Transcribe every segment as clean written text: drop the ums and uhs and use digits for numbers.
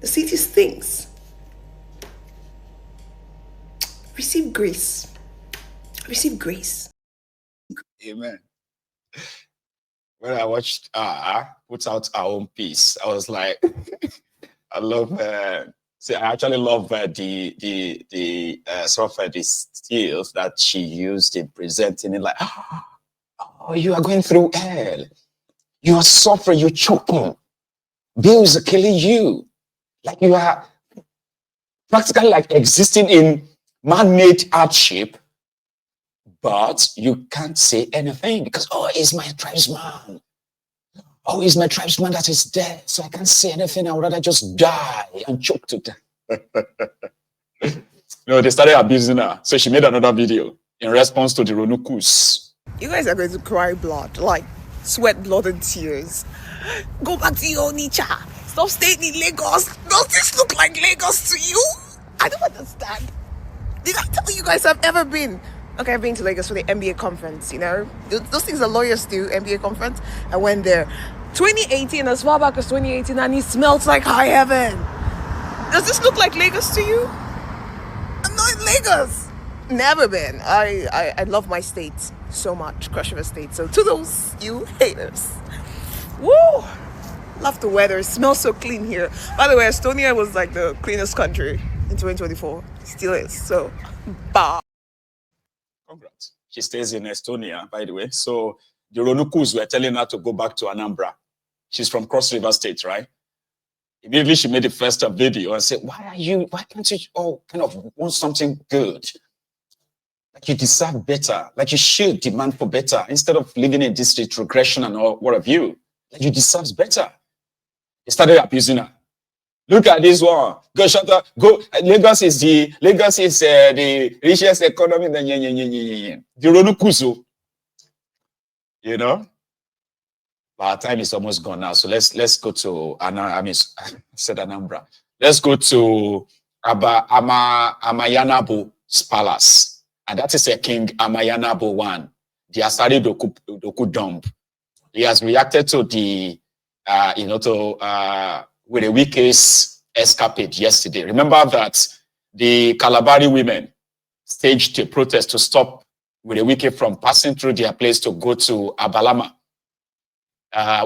The city stinks. Receive grace. Receive grace. Amen. When I watched put out our own piece, I was like, I love. See, I actually love the sort of the skills that she used in presenting it. Like, oh, you are going through hell. You are suffering. You're choking. Bills are killing you. Like you are practically like existing in man-made hardship, but you can't say anything because, oh, he's my tribesman. Oh, he's my tribesman that is dead, so I can't say anything. I would rather just die and choke to death. No, they started abusing her. So she made another video in response to the Ronukus. You guys are going to cry blood, like sweat, blood, and tears. Go back to your Onitsha. Stop staying in Lagos. Does this look like Lagos to you? I don't understand. Did I tell you guys I've ever been? Okay, I've been to Lagos for the MBA conference, you know? Those things the lawyers do, MBA conference. I went there. 2018, as far back as 2018, and it smells like high heaven. Does this look like Lagos to you? I'm not in Lagos. Never been. I love my state so much, Cross River State. So to those you haters. Woo! Love the weather. It smells so clean here. By the way, Estonia was like the cleanest country in 2024. Still is. So, bah. Congrats. She stays in Estonia, by the way. So the Ronukus were telling her to go back to Anambra. She's from Cross River State, right? Immediately she made the first video and said, why can't you all kind of want something good? Like you deserve better. Like you should demand for better instead of living in this retrogression and all what have you. Like you deserve better. They started abusing her. Look at this one. Go shut up. Go. Lagos is the richest economy. The Ronukuzu. You know? But our time is almost gone now. So let's go to Anambra. Let's go to Amayanabu's palace. And that is a King Amayanabu one, the Asari Dokubo. He has reacted to the with the Wike's escapade yesterday. Remember that the Kalabari women staged a protest to stop with the Wike from passing through their place to go to Abalama,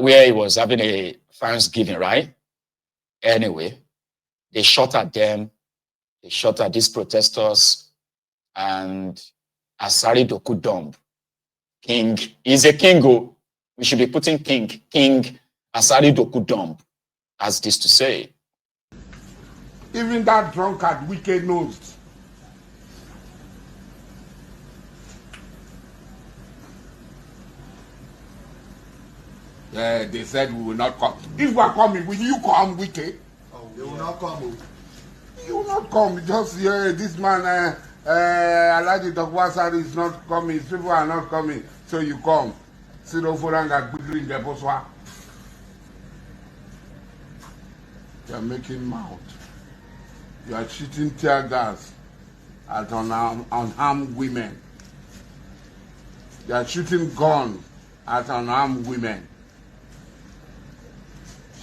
where he was having a Thanksgiving, right? Anyway, they shot at them. They shot at these protesters, and Asari Dokubo, king, he's a king. We should be putting King Asari Dokubo, as this to say. Even that drunkard Wike knows. Yeah, they said we will not come. If we are coming, will you come, Wike? Oh, they will not come. You will not come. Just this man, Asari Dokubo is not coming. His people are not coming, so you come. You are making mouth. You are shooting tear gas at unarmed women. You are shooting guns at unarmed women.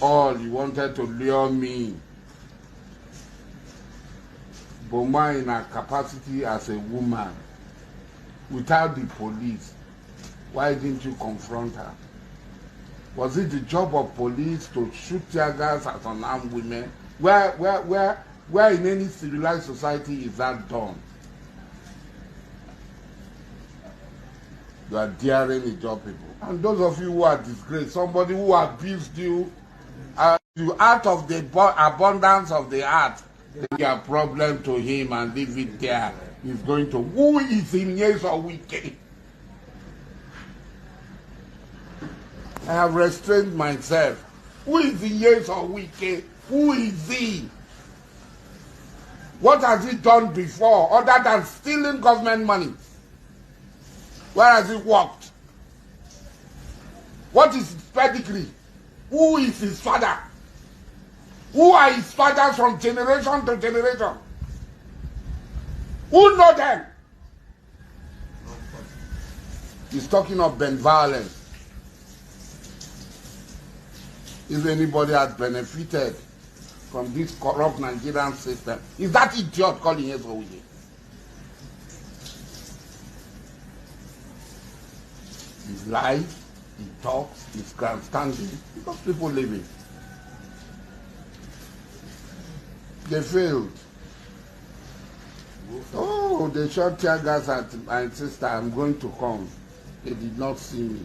All you wanted to lure me. Boma in her capacity as a woman, without the police. Why didn't you confront her? Was it the job of police to shoot tear gas at unarmed women? Where in any civilized society is that done? You are daring Ijaw people. And those of you who are disgraced, somebody who abused you, you out of the abundance of the heart, take your problem to him and leave it there. He's going to, who is in years or Wike? I have restrained myself. Who is the yes or Wike? Who is he? What has he done before other than stealing government money? Where has he worked? What is his pedigree? Who is his father? Who are his fathers from generation to generation? Who know them? He's talking of violence. If anybody had benefited from this corrupt Nigerian system. Is that idiot calling us over here? He lies, he talks, he's grandstanding because people live it. They failed. Oh, they shot tear gas at my sister. I'm going to come. They did not see me.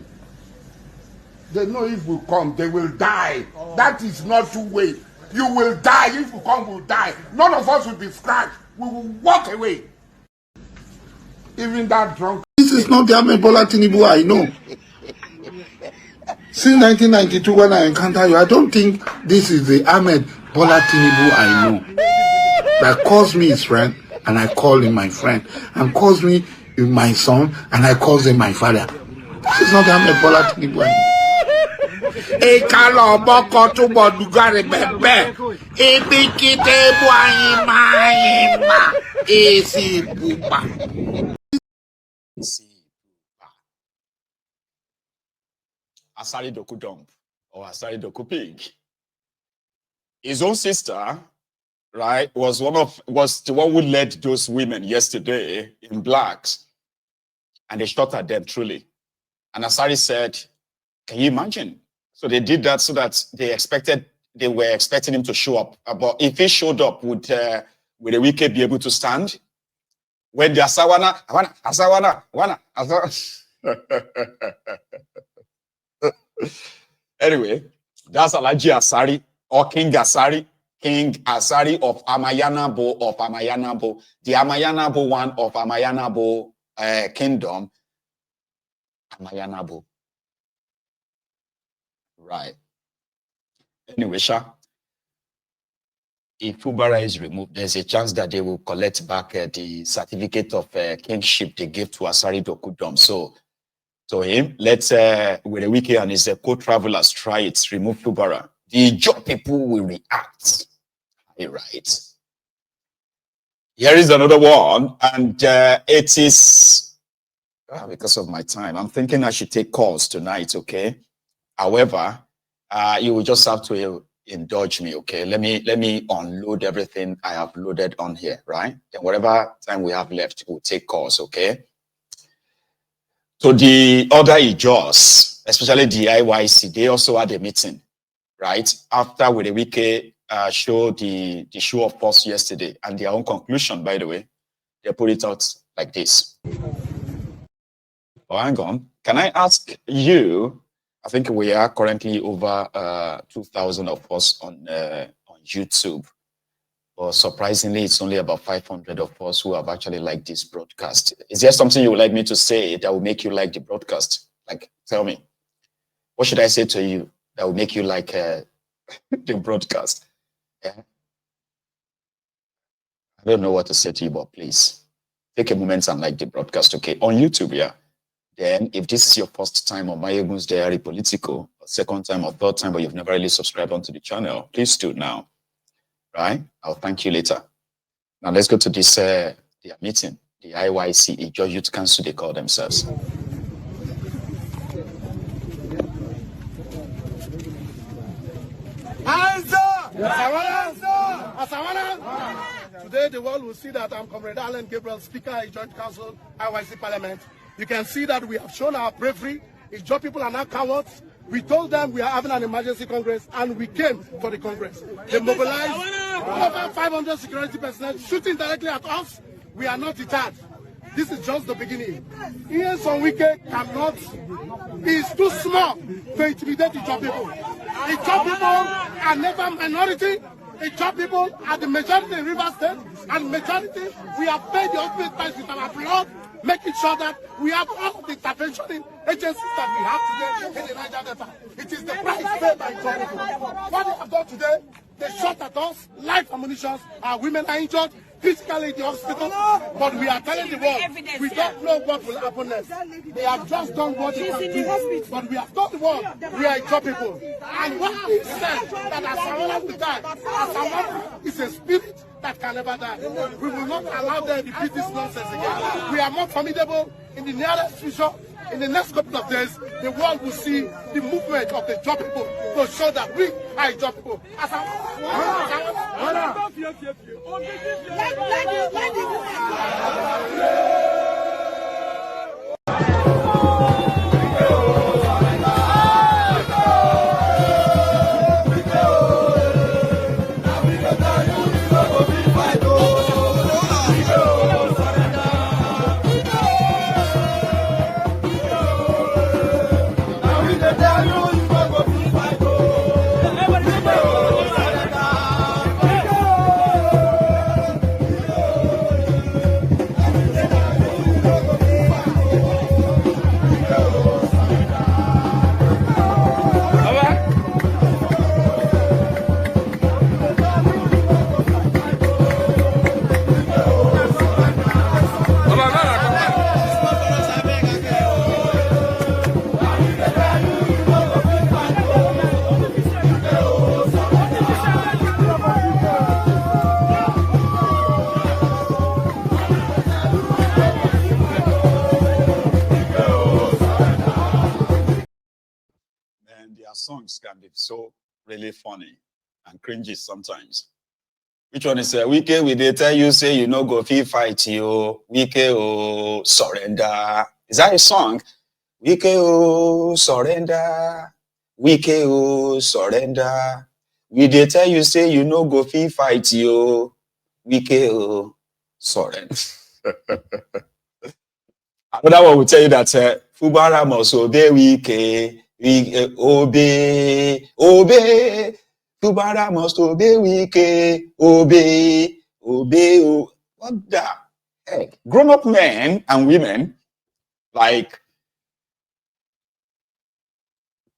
They know if we come, they will die. Oh. That is not two way. You will die. If you come, we'll die. None of us will be scratched. We will walk away. Even that drunk. This is not the Ahmed Bola Tinubu I know. Since 1992, when I encounter you, I don't think this is the Ahmed Bola Tinubu I know. That calls me his friend, and I call him my friend, and calls me my son, and I call him my father. This is not the Ahmed Bola Tinubu I know. Asari Dokubo or Asari Dokupig. His own sister, right, was the one who led those women yesterday in blacks, and they shot at them truly. And Asari said, "Can you imagine?" So they did that so that they were expecting him to show up. But if he showed up, would the Wike be able to stand? When the Asawana. Anyway, that's Alhaji Asari or King Asari of Amayanabo, the Amayanabo one of Amayanabo kingdom. Amayanabo. Right. Anyway, if Fubara is removed, there's a chance that they will collect back the certificate of kingship they gave to Asari Dokubo. So, to him, let's with the Wike and his co-travelers try it, remove Fubara. The Ijaw people will react. Right. Here is another one, and it is because of my time. I'm thinking I should take calls tonight. Okay. However, you will just have to indulge me. Okay. Let me unload everything I have loaded on here. Right. And whatever time we have left, we'll take calls. Okay. So the other Ijaws, especially the IYC, they also had a meeting, right? After with the Wike showed the show of force yesterday, and their own conclusion, by the way, they put it out like this. Oh, hang on. Can I ask you? I think we are currently over 2,000 of us on YouTube. But surprisingly, it's only about 500 of us who have actually liked this broadcast. Is there something you would like me to say that will make you like the broadcast? Like, tell me. What should I say to you that will make you like the broadcast? Yeah? I don't know what to say to you, but please take a moment and like the broadcast, okay? On YouTube, yeah? Then, if this is your first time on Mayegun's Diary Political, or second time or third time, but you've never really subscribed onto the channel, please do now. Right? I'll thank you later. Now let's go to this their meeting, the IYC, Ijaw Youth Council, they call themselves. Hands up! Today the world will see that I'm Comrade Allen Gabriel, Speaker, Ijaw Council, IYC Parliament. You can see that we have shown our bravery. Ijaw people are not cowards. We told them we are having an emergency congress, and we came for the congress. They mobilized over 500 security personnel shooting directly at us. We are not deterred. This is just the beginning. Ian Wike cannot, he is too small to intimidate Ijaw people. Ijaw people are never minority. Ijaw people are the majority in Rivers State, and majority, we have paid the ultimate price with our blood, making sure that we have all the intervention agencies that we have today in the Niger Delta. It is the price paid by Ijaw people. What they have done today, they shot at us, live ammunition, our women are injured, physically in the hospital, but we are telling the world, we don't know what will happen next. They have just done what they can do, but we have told the world, we are Ijaw people. And what we said, that Asawara will die, Asawara is a spirit that can never die. We will not allow them to repeat this nonsense again. We are more formidable in the nearest future In the next couple of days, the world will see the movement of the Ijaw people to show that we are Ijaw people. And their songs can be so really funny and cringy sometimes. Which one is Wike? We they tell you say you know go fit fight you. Wike oh surrender. Is that a song? Wike oh surrender. Wike oh surrender. We they tell you say you know go fit fight you. Wike oh surrender. Another one will tell you that Fubara must obey Wike. We obey. Fubara must obey Wike. Obey. What the heck? Grown-up men and women like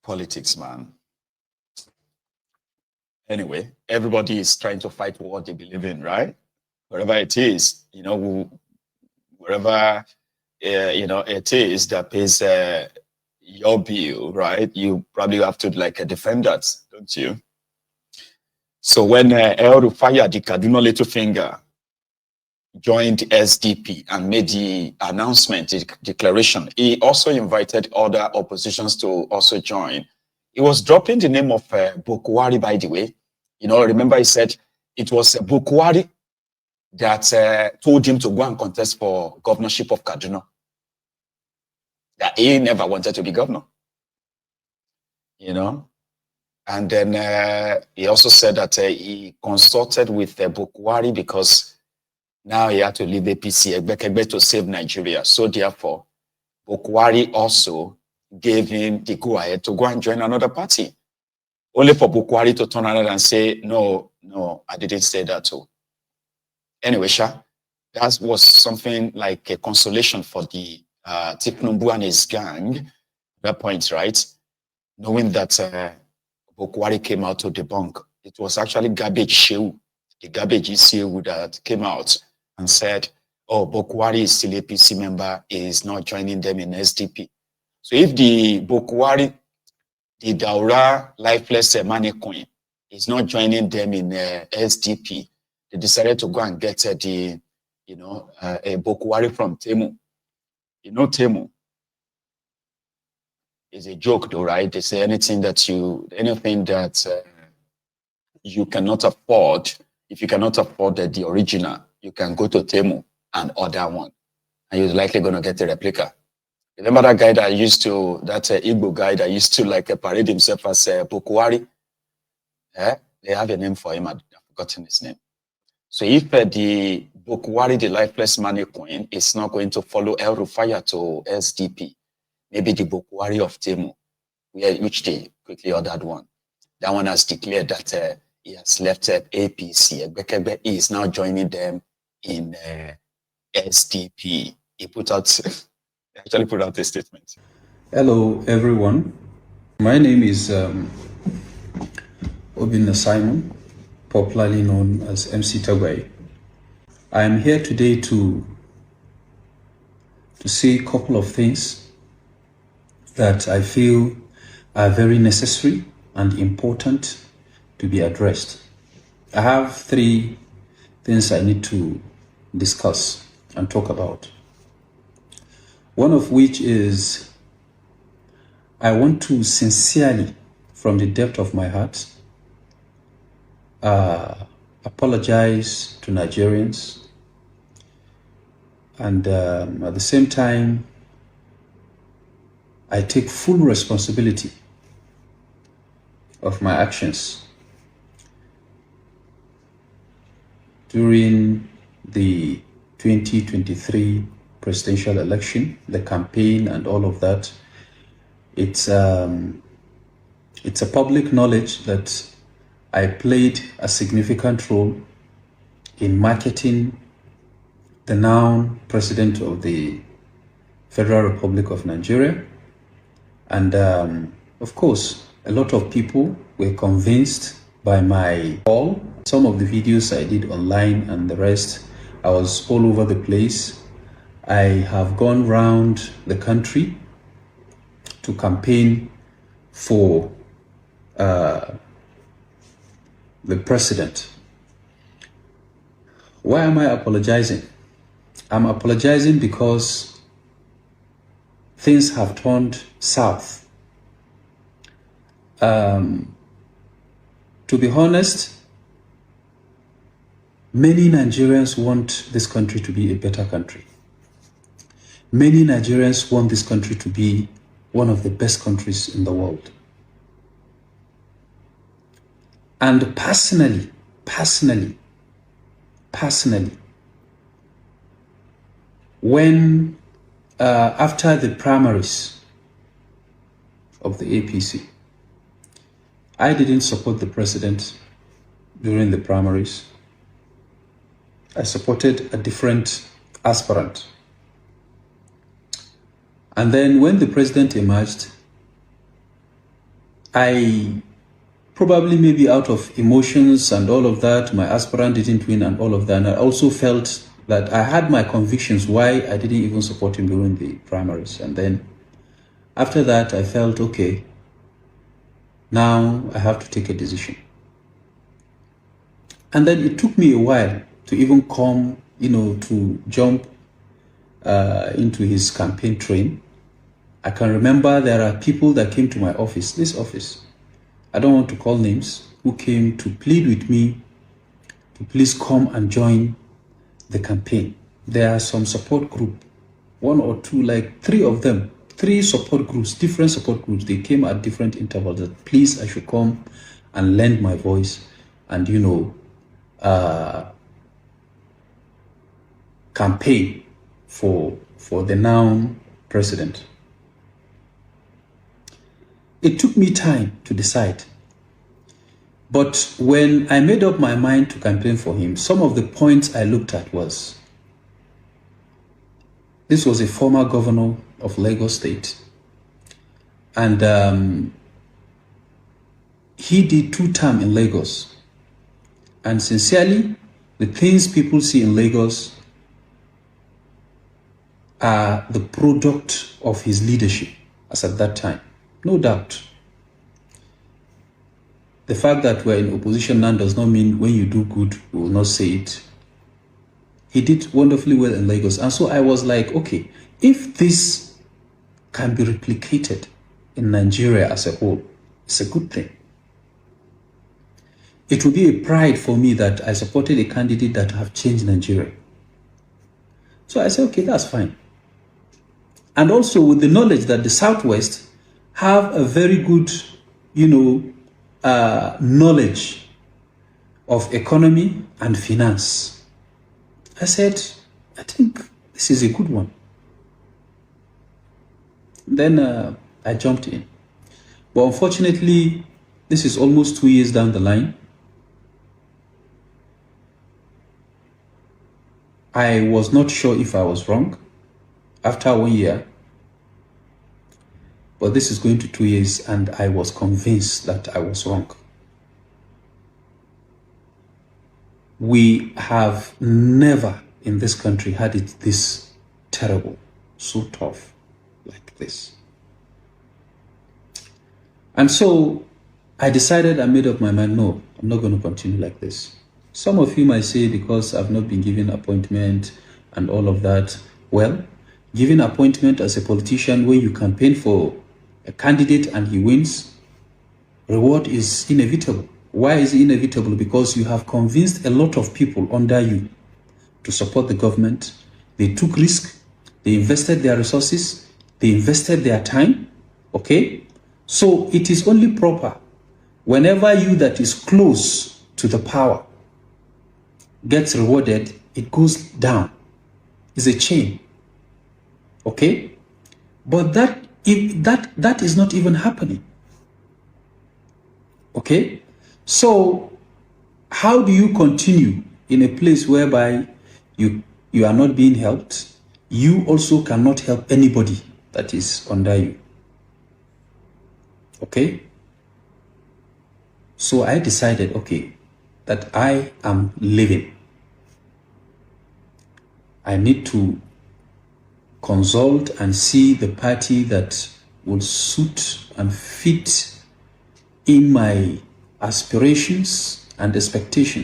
politics, man. Anyway, everybody is trying to fight for what they believe in, right? Wherever it is, wherever it is that pays your bill, right? You probably have to defend that, don't you? So when El Rufai, the Kaduna Littlefinger, joined SDP and made the announcement, the declaration, he also invited other oppositions to also join. He was dropping the name of Bokwari, by the way. Remember he said it was Bokwari that told him to go and contest for governorship of Kaduna. That he never wanted to be governor, And then he also said that he consulted with Bokwari because now he had to leave APC Egbekegbe to save Nigeria. So therefore, Bokwari also gave him the go-ahead to go and join another party. Only for Bokwari to turn around and say, no, I didn't say that too. Anyway, that was something like a consolation for the Tiknumbu and his gang at that point, right? Knowing that Bokwari came out to debunk. It was actually Garbage Shehu, the Garbage Shehu that came out and said, oh, Bokwari is still a APC member, is not joining them in SDP. So if the Bokwari, the Daura lifeless money coin, is not joining them in SDP, they decided to go and get a Bokwari from Temu. Temu is a joke though, right? They say anything that you cannot afford, if you cannot afford the original, you can go to Temu and order one. And you're likely going to get a replica. Remember that guy that Igbo guy that used to parade himself as Bokwari? They have a name for him, I've forgotten his name. So if the Bokwari, the lifeless money coin, is not going to follow El Rufai to SDP, maybe the Bokwari of Temu, which they quickly ordered one. That one has declared that he has left APC. Egbekegbe is now joining them in SDP. He actually put out a statement. Hello, everyone. My name is Obinna Simon, popularly known as MC Tagway. I am here today to say a couple of things that I feel are very necessary and important to be addressed. I have 3 things I need to discuss and talk about. One of which is I want to sincerely, from the depth of my heart, apologize to Nigerians, and at the same time, I take full responsibility of my actions during the 2023 presidential election, the campaign and all of that. It's a public knowledge that I played a significant role in marketing the now president of the Federal Republic of Nigeria. And of course, a lot of people were convinced by my call. Some of the videos I did online and the rest, I was all over the place. I have gone around the country to campaign for the president. Why am I apologizing? I'm apologizing because things have turned south. To be honest, many Nigerians want this country to be a better country. Many Nigerians want this country to be one of the best countries in the world. And personally, when after the primaries of the APC, I didn't support the president during the primaries. I supported a different aspirant. And then when the president emerged, I probably maybe out of emotions and all of that, my aspirant didn't win and all of that. And I also felt that I had my convictions why I didn't even support him during the primaries. And then after that, I felt, okay, now I have to take a decision. And then it took me a while to even come, to jump into his campaign train. I can remember there are people that came to my office, this office, I don't want to call names, who came to plead with me to please come and join the campaign. There are some support group, one or two, like three of them, three support groups, different support groups. They came at different intervals that please I should come and lend my voice and, campaign for the now president. It took me time to decide. But when I made up my mind to campaign for him, some of the points I looked at was, this was a former governor of Lagos State. And he did 2 terms in Lagos. And sincerely, the things people see in Lagos are the product of his leadership as at that time. No doubt. The fact that we're in opposition now does not mean when you do good, we will not say it. He did wonderfully well in Lagos. And so I was like, okay, if this can be replicated in Nigeria as a whole, it's a good thing. It will be a pride for me that I supported a candidate that have changed Nigeria. So I said, okay, that's fine. And also with the knowledge that the Southwest have a very good, knowledge of economy and finance. I said, I think this is a good one. Then I jumped in. But unfortunately, this is almost 2 years down the line. I was not sure if I was wrong after 1 year. But this is going to 2 years, and I was convinced that I was wrong. We have never in this country had it this terrible, so tough like this. And so I decided, I made up my mind, no, I'm not going to continue like this. Some of you might say because I've not been given appointment and all of that. Well, giving appointment as a politician when you campaign for a candidate and he wins, reward is inevitable. Why is it inevitable? Because you have convinced a lot of people under you to support the government. They took risk, they invested their resources, they invested their time, okay? So it is only proper whenever you that is close to the power gets rewarded, it goes down. It's a chain, okay? But that is not even happening, okay? So how do you continue in a place whereby you are not being helped? You also cannot help anybody that is under you, okay? So I decided, okay, that I am living. I need to consult and see the party that will suit and fit in my aspirations and expectations.